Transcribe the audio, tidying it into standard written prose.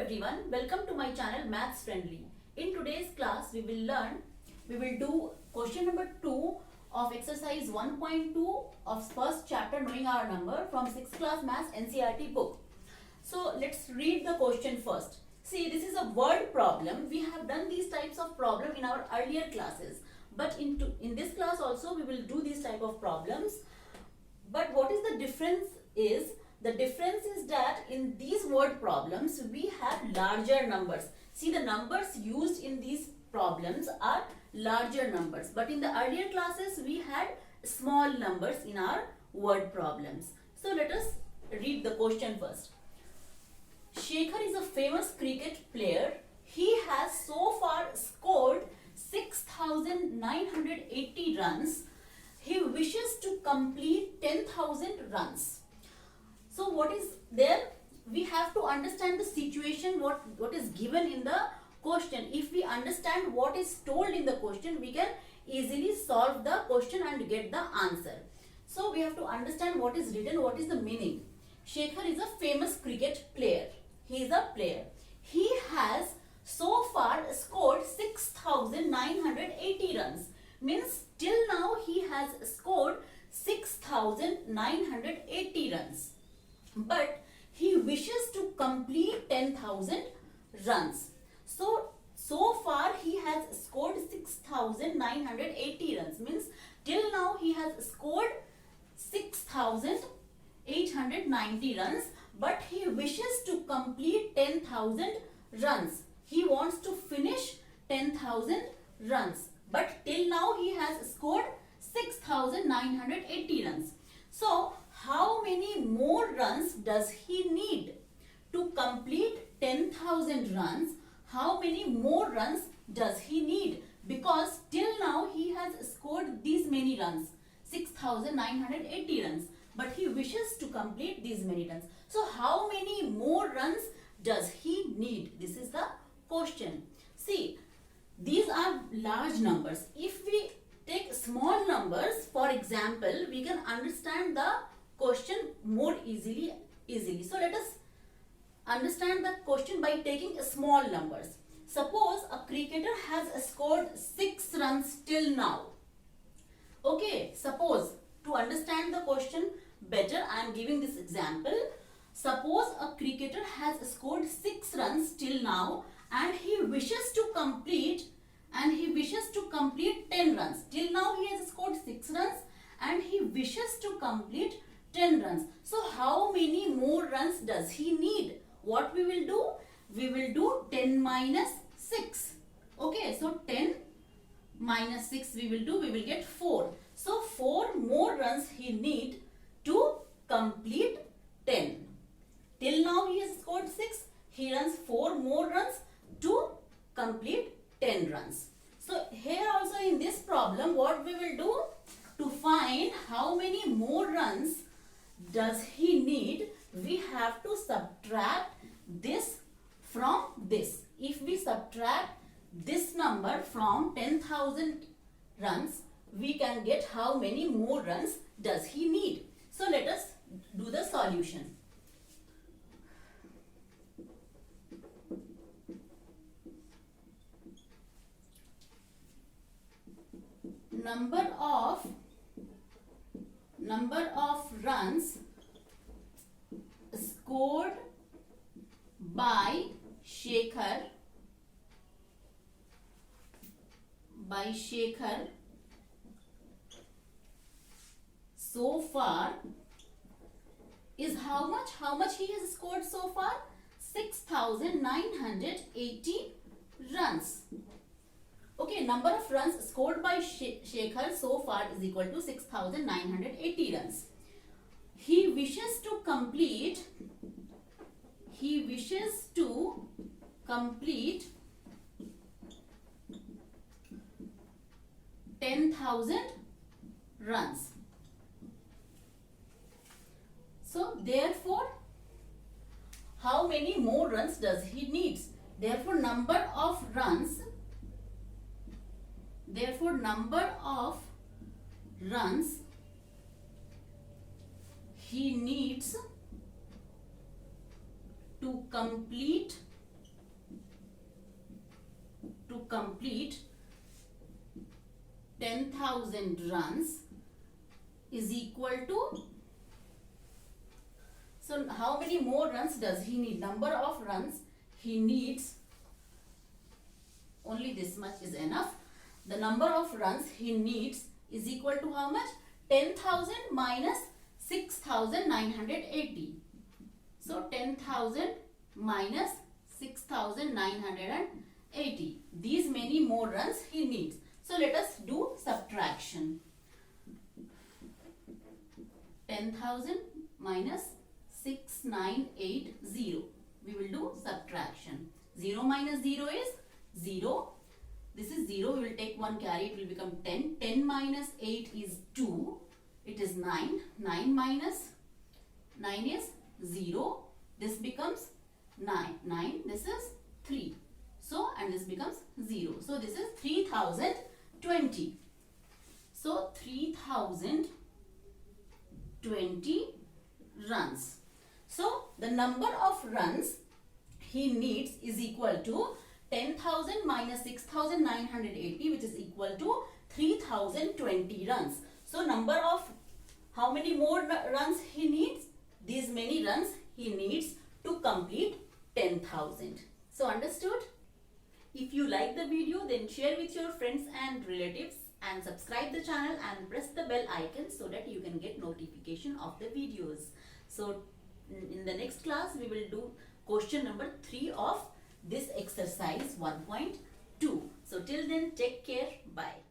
everyone, welcome to my channel Maths Friendly. In today's class we will do question number 2 of exercise 1.2 of first chapter Knowing Our Number from 6th class Maths NCERT book. So let's read the question first. See, this is a word problem. We have done these types of problem in our earlier classes, but in this class also we will do these type of problems. But what is the difference is, the difference is that in these word problems we have larger numbers. See, the numbers used in these problems are larger numbers, but in the earlier classes we had small numbers in our word problems. So let us read the question first. Shekhar is a famous cricket player. He has so far scored 6,980 runs. He wishes to complete 10,000 runs. So what is there? We have to understand the situation, what is given in the question. If we understand what is told in the question, we can easily solve the question and get the answer. So we have to understand what is written, what is the meaning. Shekhar is a famous cricket player. He is a player. He has so far scored 6,980 runs. Means till now he has scored 6,980 runs. But he wishes to complete 10,000 runs. So far he has scored 6,980 runs. Means till now he has scored 6,890 runs. But he wishes to complete 10,000 runs. He wants to finish 10,000 runs. But till now he has scored 6,980 runs. So how many more runs does he need to complete 10,000 runs? How many more runs does he need? Because till now he has scored these many runs, 6,980 runs. But he wishes to complete these many runs. So how many more runs does he need? This is the question. See, these are large numbers. If we take small numbers, for example, we can understand the question more easily. So let us understand the question by taking small numbers. Suppose a cricketer has scored 6 runs till now. Okay, suppose, to understand the question better, I am giving this example. Suppose a cricketer has scored 6 runs till now and he wishes to complete 10 runs. Till now he has scored 6 runs and he wishes to complete 10 runs. So how many more runs does he need? What we will do? We will do 10 minus 6. Okay, so 10 minus 6 we will get 4. So 4 more runs he need to complete 10. Till now he has scored 6. He runs 4 more runs to complete 10 runs. So here also in this problem, what we will do? To find how many more runs does he need, we have to subtract this from this. If we subtract this number from 10,000 runs, we can get how many more runs does he need. So let us do the solution. Number of runs scored by Shekhar so far is how much? How much he has scored so far? 6,980 runs. Okay, number of runs scored by Shekhar so far is equal to 6,980 runs. He wishes to complete 10,000 runs. So therefore, how many more runs does he need? Therefore, number of runs he needs to complete complete 10,000 runs is equal to, so how many more runs does he need? Number of runs he needs, only this much is enough. The number of runs he needs is equal to how much? 10,000 minus 6,980. So 10,000 minus 6,980. These many more runs he needs. So let us do subtraction. 10,000 minus 6,980. We will do subtraction. 0 minus 0 is 0. This is 0. We will take one carry. It will become 10. 10 minus 8 is 2. It is 9. 9 minus 9 is 0. This becomes 9. 9. This is 3. So, and this becomes 0. So, this is 3020. So, 3020 runs. So, the number of runs he needs is equal to 10,000 minus 6,980, which is equal to 3020 runs. So, number of how many more runs he needs? These many runs he needs to complete 10,000. So, understood? If you like the video, then share with your friends and relatives and subscribe the channel and press the bell icon so that you can get notification of the videos. So, in the next class, we will do question number 3 of this exercise 1.2. So, till then, take care. Bye.